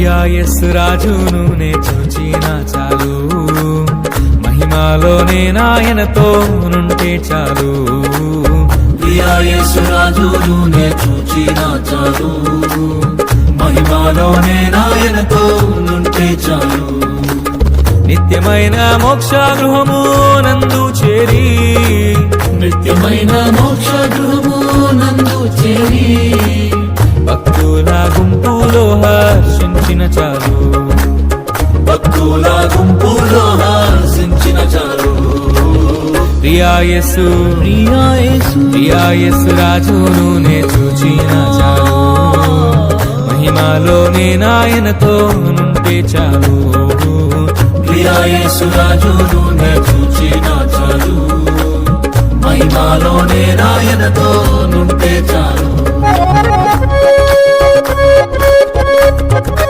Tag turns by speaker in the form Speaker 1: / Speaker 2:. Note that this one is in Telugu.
Speaker 1: యేసు రాజును నే చూచిన చాలు, మహిమాలోనే నాయనతో నుంటే చాలు.
Speaker 2: యేసు రాజును నే చూచిన చాలు, మహిమాలోనే నాయనతో నుంటే చాలు.
Speaker 1: నిత్యమైన మోక్ష గృహము నందు చేరి,
Speaker 2: నిత్యమైన మోక్ష గృహము నందు చేరి,
Speaker 1: భక్తుల గుంపులో హర్షించిన చాలు,
Speaker 2: భక్తుల గుంపులో హర్షించిన చాలు.
Speaker 1: యేసు రాజును నే చూచిన చాలు, మహిమాలోనే నాయనతో నుంటే చాలు.
Speaker 2: యేసు రాజును నే చూచిన చాలు, మహిమాలోనే నాయనతో నుంటే చాలు.